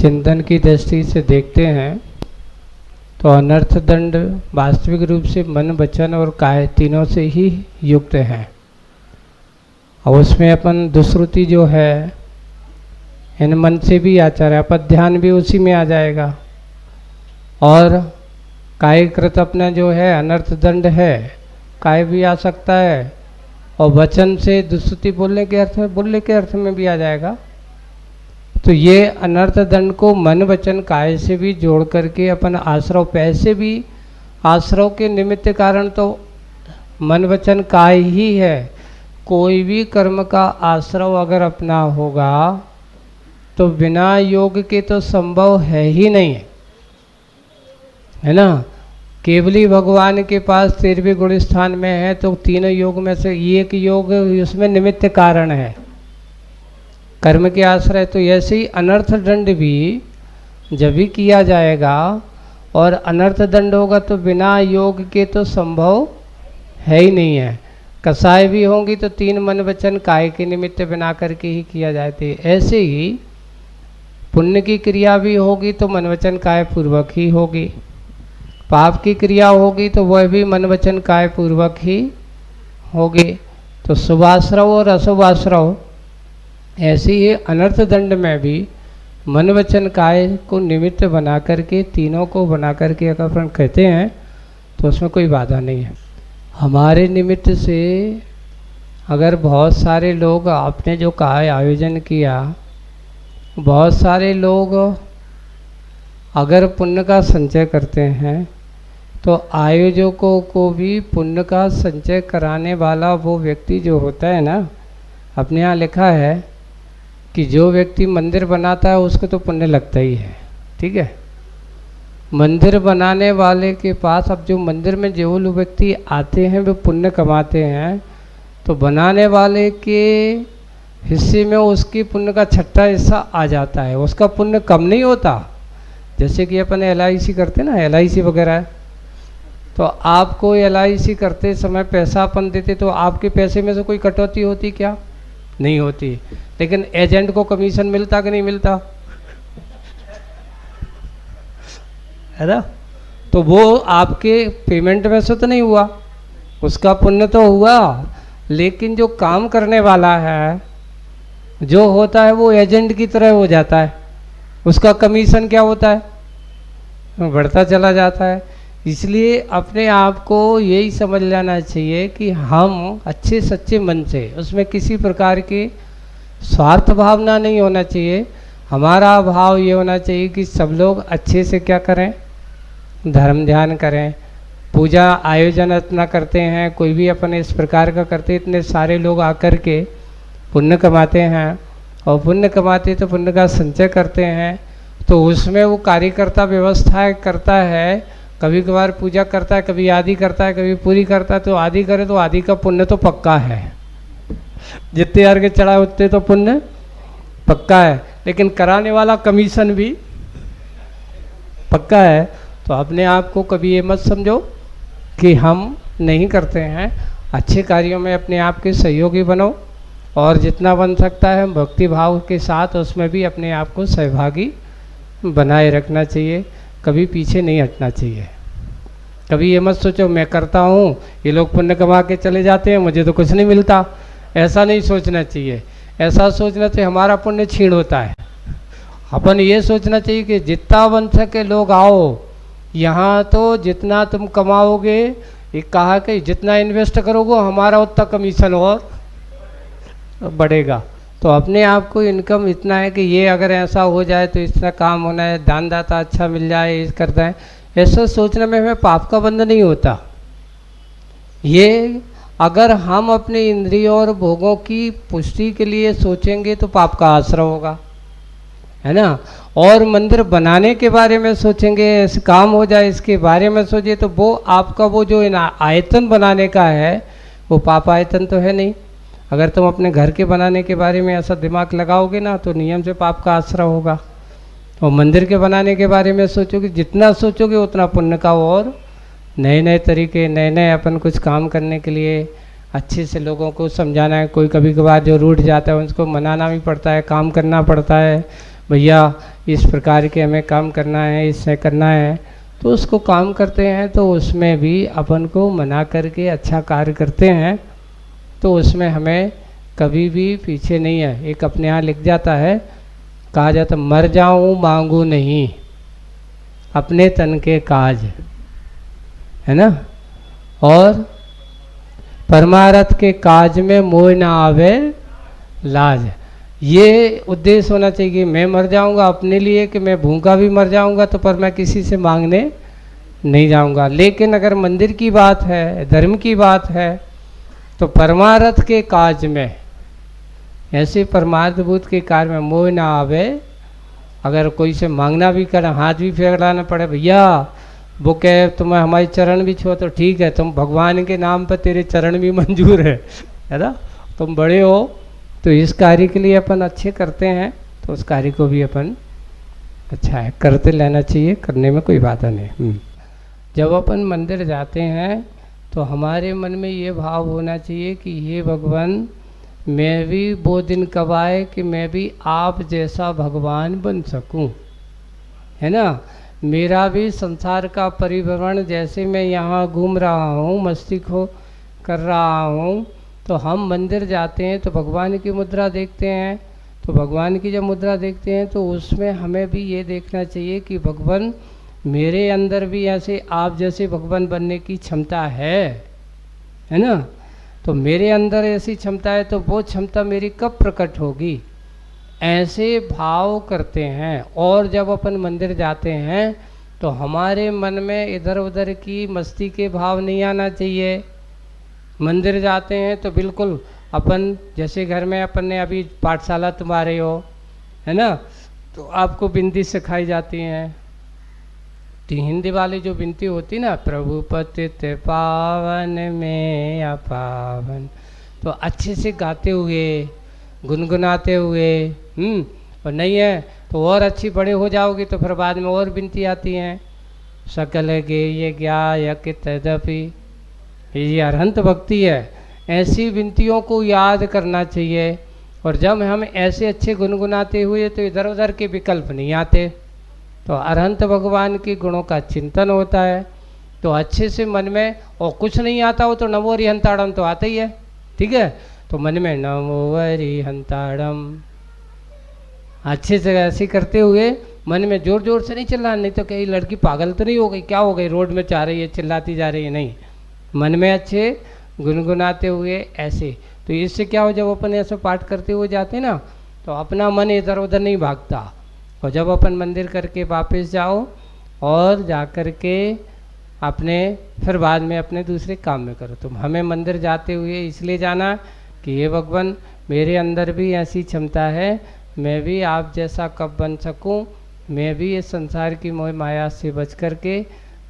चिंतन की दृष्टि से देखते हैं तो अनर्थ दंड वास्तविक रूप से मन, वचन और काया तीनों से ही युक्त है। और उसमें अपन दुश्रुति जो है इन मन से भी आचार है, अपन ध्यान भी उसी में आ जाएगा। और कायकृत अपना जो है अनर्थ दंड है, काय भी आ सकता है, और वचन से दुश्रुति बोलने के अर्थ में भी आ जाएगा। तो ये अनर्थ दंड को मन, वचन, काय से भी जोड़ करके अपन आश्रव, पैसे भी आश्रव के निमित्त कारण तो मन, वचन, काय ही है। कोई भी कर्म का आश्रव अगर अपना होगा तो बिना योग के तो संभव है ही नहीं, है ना। केवली भगवान के पास 13वें गुण स्थान में है तो तीनों योग में से एक योग उसमें निमित्त कारण है, कर्म के आश्रय। तो ऐसे ही अनर्थ दंड भी जब भी किया जाएगा और अनर्थ दंड होगा तो बिना योग के तो संभव है ही नहीं है। कसाय भी होंगी तो 3 मन, वचन, काय के निमित्त बना करके ही किया जाती है। ऐसे ही पुण्य की क्रिया भी होगी तो मन, वचन, काय पूर्वक ही होगी। पाप की क्रिया होगी तो वह भी मन, वचन, काय पूर्वक ही होगी। तो शुभाश्रव और अशुभाश्रव ऐसे ही अनर्थ दंड में भी मन, वचन, काय को निमित्त बना करके, तीनों को बना करके अगर अपन कहते हैं तो उसमें कोई बाधा नहीं है। हमारे निमित्त से अगर बहुत सारे लोग, आपने जो कहा आयोजन किया, बहुत सारे लोग अगर पुण्य का संचय करते हैं तो आयोजकों को भी पुण्य का संचय कराने वाला वो व्यक्ति जो होता है ना, अपने यहाँ लिखा है कि जो व्यक्ति मंदिर बनाता है उसको तो पुण्य लगता ही है, ठीक है। मंदिर बनाने वाले के पास, अब जो मंदिर में जो लोग व्यक्ति आते हैं वे पुण्य कमाते हैं, तो बनाने वाले के हिस्से में उसकी पुण्य का छठा हिस्सा आ जाता है, उसका पुण्य कम नहीं होता। जैसे कि अपन LIC करते हैं ना, LIC वगैरह, तो आपको LIC करते समय पैसा अपन देते तो आपके पैसे में से कोई कटौती होती क्या? नहीं होती। लेकिन एजेंट को कमीशन मिलता कि नहीं मिलता, है ना। तो वो आपके पेमेंट में से तो नहीं हुआ, उसका पुण्य तो हुआ, लेकिन जो काम करने वाला है जो होता है वो एजेंट की तरह हो जाता है, उसका कमीशन क्या होता है, बढ़ता चला जाता है। इसलिए अपने आप को यही समझ लेना चाहिए कि हम अच्छे सच्चे मन से, उसमें किसी प्रकार की स्वार्थ भावना नहीं होना चाहिए। हमारा भाव ये होना चाहिए कि सब लोग अच्छे से क्या करें, धर्म ध्यान करें, पूजा आयोजन इतना करते हैं, कोई भी अपन इस प्रकार का करते, इतने सारे लोग आकर के पुण्य कमाते हैं, और पुण्य कमाते तो पुण्य का संचय करते हैं। तो उसमें वो कार्यकर्ता व्यवस्था करता है, कभी कभार पूजा करता है, कभी आदि करता है, कभी पूरी करता है। तो आदि करे तो आदि का पुण्य तो पक्का है, जितने अर्घ चढ़ाए उतने तो पुण्य पक्का है, लेकिन कराने वाला कमीशन भी पक्का है। तो अपने आप को कभी ये मत समझो कि हम नहीं करते हैं, अच्छे कार्यों में अपने आप के सहयोगी बनो, और जितना बन सकता है भक्ति भाव के साथ उसमें भी अपने आप को सहभागी बनाए रखना चाहिए, कभी पीछे नहीं हटना चाहिए। कभी ये मत सोचो मैं करता हूँ, ये लोग पुण्य कमा के चले जाते हैं, मुझे तो कुछ नहीं मिलता, ऐसा नहीं सोचना चाहिए। ऐसा सोचना चाहिए हमारा पुण्य छीण होता है। अपन ये सोचना चाहिए कि जितना बन सके लोग आओ यहाँ, तो जितना तुम कमाओगे, ये कहा कि जितना इन्वेस्ट करोगे हमारा उतना कमीशन और बढ़ेगा। तो अपने आप को इनकम इतना है कि ये अगर ऐसा हो जाए तो इतना काम होना है, दान दाता अच्छा मिल जाए, ये करता है, ऐसा सोचने में हमें पाप का बंध नहीं होता। ये अगर हम अपने इंद्रियों और भोगों की पुष्टि के लिए सोचेंगे तो पाप का आश्रय होगा, है ना। और मंदिर बनाने के बारे में सोचेंगे, ऐसे काम हो जाए इसके बारे में सोचिए, तो वो आपका वो जो आयतन बनाने का है वो पाप आयतन तो है नहीं। अगर तुम अपने घर के बनाने के बारे में ऐसा दिमाग लगाओगे ना तो नियम से पाप का आश्रय होगा। और मंदिर के बनाने के बारे में सोचोगे, जितना सोचोगे उतना पुण्य का, और नए नए तरीके, नए नए अपन कुछ काम करने के लिए अच्छे से लोगों को समझाना है। कोई कभी कभार जो रूठ जाता है उसको मनाना भी पड़ता है, काम करना पड़ता है, भैया इस प्रकार के हमें काम करना है, इससे करना है, तो उसको काम करते हैं तो उसमें भी अपन को मना करके अच्छा कार्य करते हैं तो उसमें हमें कभी भी पीछे नहीं है। एक अपने यहाँ लिख जाता है, कहा जाता मर जाऊं मांगू नहीं अपने तन के काज, है ना, और परमारथ के काज में मोह ना आवे लाज। ये उद्देश्य होना चाहिए कि मैं मर जाऊंगा अपने लिए, कि मैं भूखा भी मर जाऊंगा तो पर मैं किसी से मांगने नहीं जाऊंगा। लेकिन अगर मंदिर की बात है, धर्म की बात है, तो परमार्थ के काज में, ऐसे परमार्थभूत के कार्य में मोह ना आवे। अगर कोई से मांगना भी कर, हाथ भी फैलाना पड़े, भैया वो कहे तुम्हें हमारे चरण भी छो तो ठीक है, तुम भगवान के नाम पर तेरे चरण भी मंजूर है ना, तुम बड़े हो, तो इस कार्य के लिए अपन अच्छे करते हैं तो उस कार्य को भी अपन अच्छा है करते लेना चाहिए, करने में कोई बाधा नहीं। जब अपन मंदिर जाते हैं तो हमारे मन में ये भाव होना चाहिए कि हे भगवान, मैं भी वो दिन कब आए कि मैं भी आप जैसा भगवान बन सकूं, है ना। मेरा भी संसार का परिभ्रमण, जैसे मैं यहाँ घूम रहा हूँ, मस्ती को कर रहा हूँ, तो हम मंदिर जाते हैं तो भगवान की मुद्रा देखते हैं, तो भगवान की जब मुद्रा देखते हैं तो उसमें हमें भी ये देखना चाहिए कि भगवान मेरे अंदर भी ऐसे आप जैसे भगवान बनने की क्षमता है ना। तो मेरे अंदर ऐसी क्षमता है तो वो क्षमता मेरी कब प्रकट होगी, ऐसे भाव करते हैं। और जब अपन मंदिर जाते हैं तो हमारे मन में इधर उधर की मस्ती के भाव नहीं आना चाहिए। मंदिर जाते हैं तो बिल्कुल अपन, जैसे घर में अपन ने अभी पाठशाला तुम्हारे हो, है ना, तो आपको बिनती सिखाई जाती हैं, तो हिंदी वाली जो बिनती होती ना, प्रभु पतित पावन में अपावन, तो अच्छे से गाते हुए गुनगुनाते हुए, और नहीं है तो और अच्छी बड़े हो जाओगे तो फिर बाद में और बिनती आती हैं, सकल गेय ज्ञायक तदपि, ये अरहंत भक्ति है। ऐसी विनतियों को याद करना चाहिए। और जब हम ऐसे अच्छे गुनगुनाते हुए तो इधर उधर के विकल्प नहीं आते, तो अरहंत भगवान के गुणों का चिंतन होता है, तो अच्छे से मन में, और कुछ नहीं आता हो तो नमो हरिहंताड़म तो आता ही है, ठीक है, तो मन में नमो हरिहंताड़म अच्छे से ऐसे करते हुए मन में जोर जोर से नहीं चिल्लाना, नहीं तो कहीं लड़की पागल तो नहीं हो गई, क्या हो गई, रोड में जा रही है चिल्लाती जा रही है, नहीं, मन में अच्छे गुनगुनाते हुए ऐसे। तो इससे क्या हो, जब अपन ऐसे पाठ करते हुए जाते ना तो अपना मन इधर उधर नहीं भागता। और जब अपन मंदिर करके वापस जाओ और जा कर के अपने फिर बाद में अपने दूसरे काम में करो। तो हमें मंदिर जाते हुए इसलिए जाना कि ये भगवान मेरे अंदर भी ऐसी क्षमता है, मैं भी आप जैसा कब बन सकूं, मैं भी इस संसार की मोह माया से बच कर के,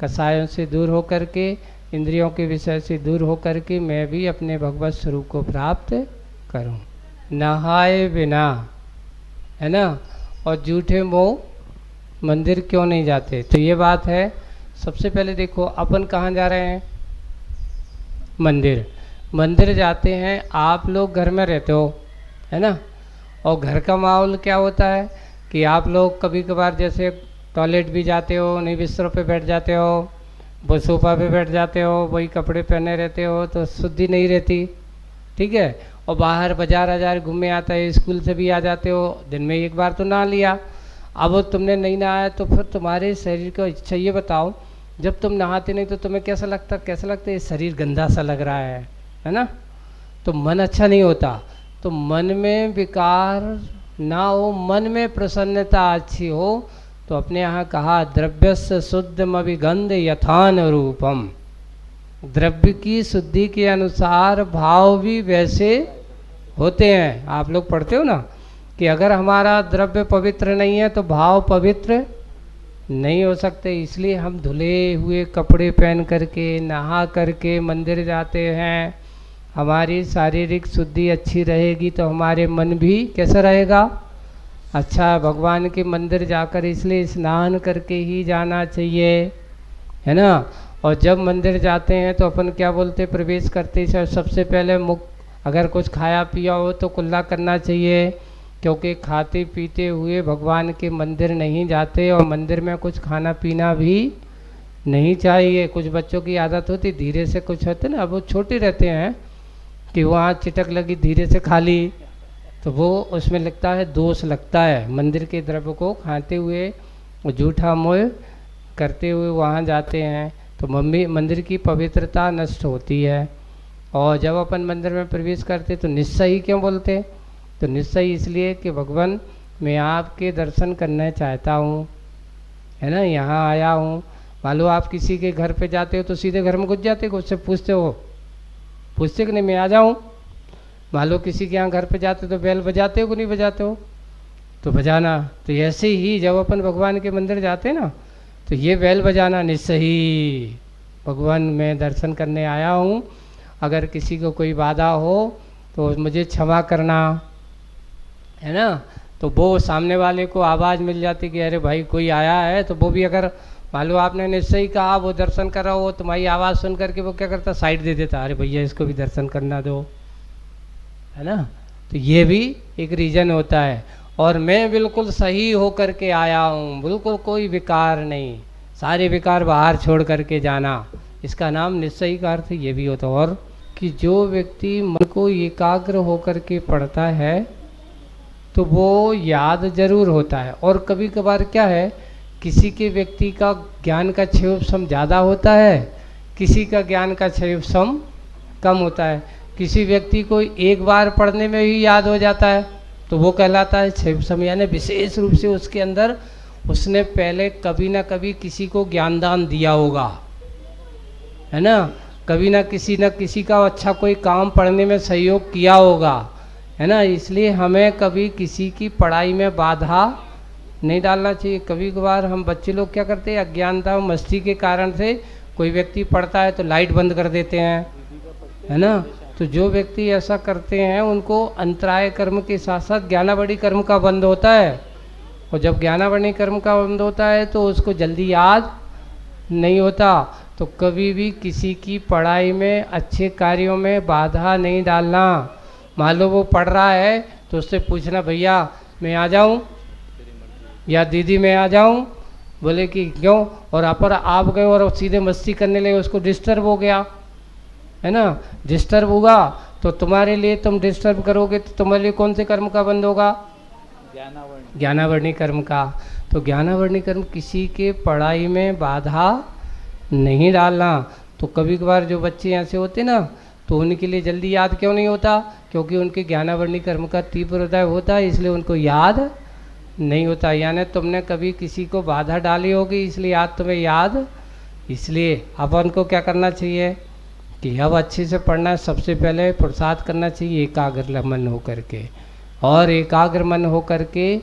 कसायों से दूर हो कर के, इंद्रियों के विषय से दूर हो कर के मैं भी अपने भगवत स्वरूप को प्राप्त करूं। नहाए बिना, है ना, और झूठे मोह मंदिर क्यों नहीं जाते, तो ये बात है। सबसे पहले देखो अपन कहाँ जा रहे हैं, मंदिर। मंदिर जाते हैं, आप लोग घर में रहते हो, है ना, और घर का माहौल क्या होता है कि आप लोग कभी कभार जैसे टॉयलेट भी जाते हो, नहीं बिस्तरों पे बैठ जाते हो, वो सोफा पे बैठ जाते हो, वही कपड़े पहने रहते हो, तो शुद्धि नहीं रहती, ठीक है। और बाहर बाजार आजार घूमे आता है, स्कूल से भी आ जाते हो, दिन में एक बार तो नहा लिया, अब तुमने नहीं नहाया तो फिर तुम्हारे शरीर को इच्छा, ये बताओ जब तुम नहाते नहीं तो तुम्हें कैसा लगता है, ये शरीर गंदा सा लग रहा है ना, तो मन अच्छा नहीं होता। तो मन में विकार ना हो, मन में प्रसन्नता अच्छी हो, तो अपने यहाँ कहा द्रव्यस्य शुद्धम अभिगंध यथान रूपम, द्रव्य की शुद्धि के अनुसार भाव भी वैसे होते हैं। आप लोग पढ़ते हो ना कि अगर हमारा द्रव्य पवित्र नहीं है तो भाव पवित्र नहीं हो सकते, इसलिए हम धुले हुए कपड़े पहन करके नहा करके मंदिर जाते हैं। हमारी शारीरिक शुद्धि अच्छी रहेगी तो हमारे मन भी कैसा रहेगा, अच्छा। भगवान के मंदिर जाकर इसलिए स्नान करके ही जाना चाहिए, है ना। और जब मंदिर जाते हैं तो अपन क्या बोलते, प्रवेश करते सबसे पहले मुख, अगर कुछ खाया पिया हो तो कुल्ला करना चाहिए, क्योंकि खाते पीते हुए भगवान के मंदिर नहीं जाते और मंदिर में कुछ खाना पीना भी नहीं चाहिए। कुछ बच्चों की आदत होती धीरे से, कुछ होते ना, अब वो छोटे रहते हैं कि वहाँ चिटक लगी धीरे से खा ली, तो वो उसमें लगता है दोष लगता है। मंदिर के द्रव्य को खाते हुए झूठा मोह करते हुए वहाँ जाते हैं तो मंदिर की पवित्रता नष्ट होती है। और जब अपन मंदिर में प्रवेश करते तो निश्चय क्यों बोलते? तो निश्चय इसलिए कि भगवान मैं आपके दर्शन करना चाहता हूँ, है ना, यहाँ आया हूँ। मान लो आप किसी के घर पे जाते हो तो सीधे घर में घुस जाते हो, उससे पूछते कि नहीं मैं आ जाऊँ? मान लो किसी के यहाँ घर पे जाते तो बेल बजाते हो कि नहीं बजाते हो? तो बजाना। तो ऐसे ही जब अपन भगवान के मंदिर जाते ना तो ये बेल बजाना निश्चय ही, भगवान मैं दर्शन करने आया हूँ, अगर किसी को कोई बाधा हो तो मुझे क्षमा करना, है ना। तो वो सामने वाले को आवाज़ मिल जाती कि अरे भाई कोई आया है, तो वो भी अगर मान लो आपने निश्चय कहा, वो दर्शन कर रहा हो, तुम्हारी आवाज़ सुन करके वो क्या करता, साइड दे देता, अरे भैया इसको भी दर्शन करना दो, है ना। तो ये भी एक रीज़न होता है। और मैं बिल्कुल सही हो करके आया हूँ, बिल्कुल कोई विकार नहीं, सारे विकार बाहर छोड़ करके जाना, इसका नाम निश्चय का अर्थ ये भी होता है। और कि जो व्यक्ति मन को एकाग्र होकर के पढ़ता है तो वो याद जरूर होता है। और कभी कभार क्या है, किसी के व्यक्ति का ज्ञान का क्षयोपशम ज़्यादा होता है, किसी का ज्ञान का क्षयोपशम कम होता है। किसी व्यक्ति को एक बार पढ़ने में ही याद हो जाता है तो वो कहलाता है क्षयोपशम, यानी विशेष रूप से उसके अंदर उसने पहले कभी ना कभी किसी को ज्ञानदान दिया होगा, है ना, कभी ना किसी का अच्छा कोई काम पढ़ने में सहयोग किया होगा, है ना। इसलिए हमें कभी किसी की पढ़ाई में बाधा नहीं डालना चाहिए। कभी कभार हम बच्चे लोग क्या करते हैं, अज्ञानता मस्ती के कारण से कोई व्यक्ति पढ़ता है तो लाइट बंद कर देते हैं, है ना। तो जो व्यक्ति ऐसा करते हैं उनको अंतराय कर्म के साथ साथ ज्ञानावड़ी कर्म का बंद होता है, और जब ज्ञानावड़ी कर्म का बंद होता है तो उसको जल्दी याद नहीं होता। तो कभी भी किसी की पढ़ाई में, अच्छे कार्यों में बाधा नहीं डालना। मान लो वो पढ़ रहा है तो उससे पूछना भैया मैं आ जाऊं या दीदी मैं आ जाऊं, बोले कि क्यों, और आप गए और सीधे मस्ती करने लगे, उसको डिस्टर्ब हो गया, है ना। डिस्टर्ब होगा तो तुम्हारे लिए, तुम डिस्टर्ब करोगे तो तुम्हारे लिए कौन से कर्म का बंद होगा, ज्ञानावर्णी कर्म का। तो ज्ञानावर्णी कर्म किसी के पढ़ाई में बाधा नहीं डालना। तो कभी कभार जो बच्चे ऐसे होते ना तो उनके लिए जल्दी याद क्यों नहीं होता, क्योंकि उनके ज्ञानावर्णी कर्म का तीव्र हृदय होता है, इसलिए उनको याद नहीं होता। यानी तुमने कभी किसी को बाधा डाली होगी इसलिए आज तुम्हें याद। इसलिए अपन को क्या करना चाहिए कि अब अच्छे से पढ़ना है, सबसे पहले पुरुषार्थ करना चाहिए एकाग्र मन हो करके। और एकाग्र मन हो करके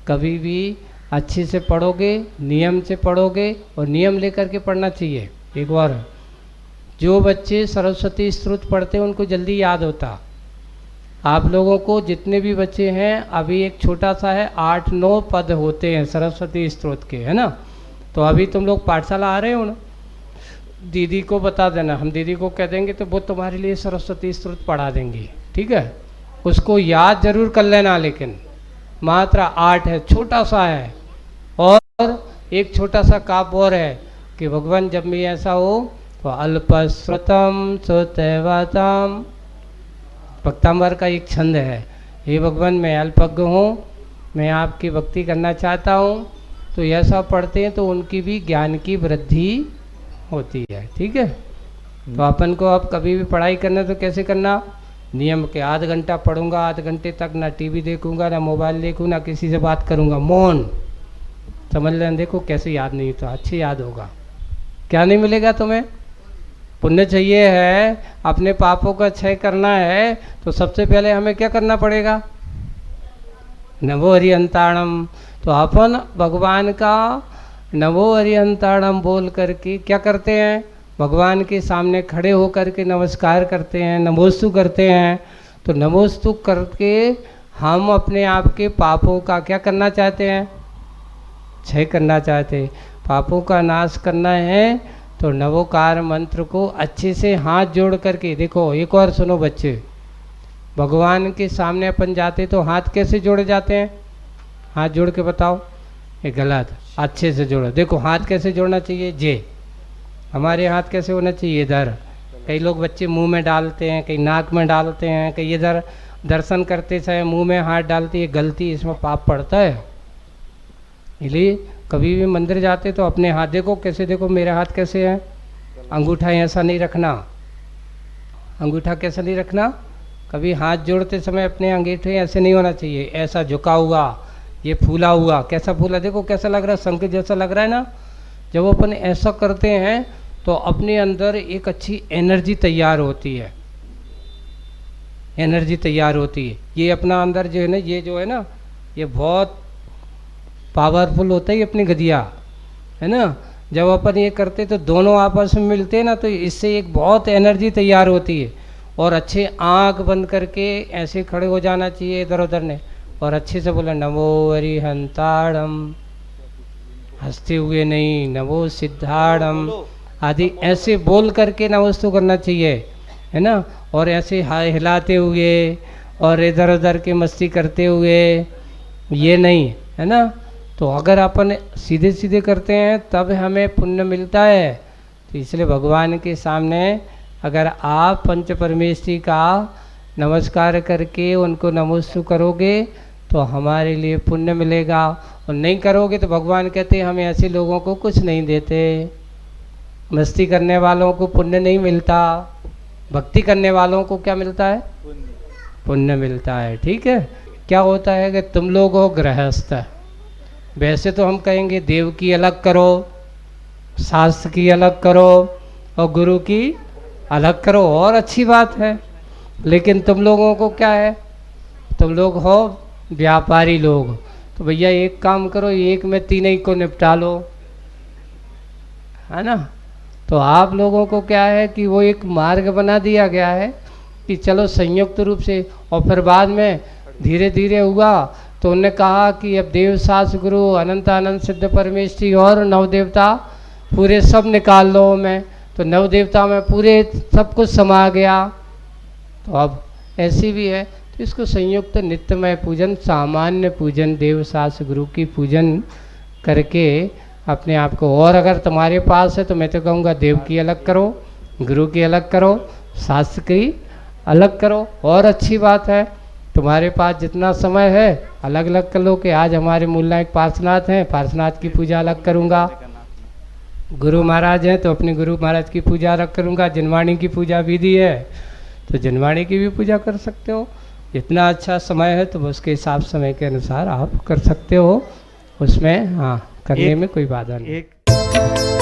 कभी भी अच्छे से पढ़ोगे, नियम से पढ़ोगे, और नियम लेकर के पढ़ना चाहिए। एक बार जो बच्चे सरस्वती स्तोत्र पढ़ते हैं उनको जल्दी याद होता। आप लोगों को जितने भी बच्चे हैं, अभी एक छोटा सा है, 8-9 पद होते हैं सरस्वती स्तोत्र के, है ना। तो अभी तुम लोग पाठशाला आ रहे हो ना, दीदी को बता देना, हम दीदी को कह देंगे तो वो तुम्हारे लिए सरस्वती स्तोत्र पढ़ा देंगी, ठीक है। उसको याद जरूर कर लेना, लेकिन मात्र 8 है, छोटा सा है। और एक छोटा सा काव्य और है कि भगवान जब भी ऐसा हो तो अल्पश्रुतम सुतवतम, भक्तांबर का एक छंद है, हे भगवान मैं अल्पज्ञ हूँ, मैं आपकी भक्ति करना चाहता हूँ। तो ऐसा पढ़ते हैं तो उनकी भी ज्ञान की वृद्धि होती है, ठीक है। तो अपन को अब कभी भी पढ़ाई करना तो कैसे करना, नियम के आध घंटा पढ़ूंगा, आध घंटे तक ना टीवी देखूंगा, ना मोबाइल देखूँ, ना किसी से बात करूंगा, मौन। समझ लें, देखो कैसे याद नहीं होता, अच्छे याद होगा। क्या नहीं मिलेगा तुम्हें, पुण्य चाहिए है, अपने पापों का क्षय करना है, तो सबसे पहले हमें क्या करना पड़ेगा, नमो हरिहंताणम। तो अपन भगवान का नमो हरिहंताणम बोल करके क्या करते हैं, भगवान के सामने खड़े होकर के नमस्कार करते हैं, नमोस्तु करते हैं। तो नमोस्तु करके हम अपने आप के पापों का क्या करना चाहते हैं, क्षय करना चाहते हैं, पापों का नाश करना है। तो नवोकार मंत्र को अच्छे से हाथ जोड़ करके देखो। एक और सुनो बच्चे, भगवान के सामने अपन जाते तो हाथ कैसे जोड़े जाते हैं? हाथ जोड़ के बताओ। ये गलत, अच्छे से जोड़ो। देखो हाथ कैसे जोड़ना चाहिए, जे हमारे हाथ कैसे होना चाहिए, इधर। कई लोग बच्चे मुंह में डालते हैं, कई नाक में डालते हैं, कई इधर दर्शन करते समय मुंह में हाथ डालते हैं। गलती, इसमें पाप पड़ता है। इसलिए कभी भी मंदिर जाते तो अपने हाथ देखो कैसे, देखो मेरे हाथ कैसे है। अंगूठा ऐसा नहीं रखना, अंगूठा कैसा नहीं रखना। कभी हाथ जोड़ते समय अपने अंगूठे ऐसे नहीं होना चाहिए, ऐसा झुका हुआ, ये फूला हुआ। कैसा फूला, देखो कैसा लग रहा है, शंख जैसा लग रहा है ना। जब अपन ऐसा करते हैं तो अपने अंदर एक अच्छी एनर्जी तैयार होती है, एनर्जी तैयार होती है। ये अपना अंदर जो है ना, ये जो है ना, ये बहुत पावरफुल होता है, ये अपनी गदिया है ना। जब अपन ये करते तो दोनों आपस में मिलते हैं ना, तो इससे एक बहुत एनर्जी तैयार होती है। और अच्छे आंख बंद करके ऐसे खड़े हो जाना चाहिए इधर उधर ने, और अच्छे से बोला नमो अरिहंताड़म, हंसते हुए नहीं, नमो सिद्धाड़म आदि ऐसे बोल करके नमस्तु करना चाहिए, है ना। और ऐसे हिलाते हुए और इधर उधर के मस्ती करते हुए ये नहीं, है ना। तो अगर अपन सीधे सीधे करते हैं तब हमें पुण्य मिलता है। तो इसलिए भगवान के सामने अगर आप पंच परमेश्वरी का नमस्कार करके उनको नमोस्तु करोगे तो हमारे लिए पुण्य मिलेगा, और नहीं करोगे तो भगवान कहते हैं हम ऐसे लोगों को कुछ नहीं देते। मस्ती करने वालों को पुण्य नहीं मिलता, भक्ति करने वालों को क्या मिलता है? पुण्य मिलता है। ठीक है। क्या होता है कि तुम लोग हो गृहस्थ, वैसे तो हम कहेंगे देव की अलग करो, शास्त्र की अलग करो और गुरु की अलग करो, और अच्छी बात है। लेकिन तुम लोगों को क्या है, तुम लोग हो व्यापारी लोग, तो भैया एक काम करो, एक में तीनों को निपटा लो, है ना। तो आप लोगों को क्या है कि वो एक मार्ग बना दिया गया है कि चलो संयुक्त रूप से, और फिर बाद में धीरे धीरे हुआ तो उन्होंने कहा कि अब देव शास्त्र गुरु अनंत अनंत सिद्ध परमेश्वरी और नव देवता पूरे सब निकाल लो मैं, तो नव देवता में पूरे सब कुछ समा गया। तो अब ऐसी भी है, तो इसको संयुक्त नित्यमय पूजन, सामान्य पूजन, देव शास्त्र गुरु की पूजन करके अपने आप को। और अगर तुम्हारे पास है तो मैं तो कहूँगा देव की अलग करो, गुरु की अलग करो, शास्त्र की अलग करो, और अच्छी बात है। तुम्हारे पास जितना समय है अलग अलग कर लो कि आज हमारे मूल नायक पार्श्वनाथ हैं, पार्श्वनाथ की पूजा अलग करूँगा। गुरु महाराज हैं तो अपने गुरु महाराज की पूजा अलग करूँगा। जिनवाणी की पूजा विधि है तो जिनवाणी की भी पूजा कर सकते हो। जितना अच्छा समय है तो उसके हिसाब समय के अनुसार आप कर सकते हो, उसमें हाँ करने में कोई बाधा नहीं।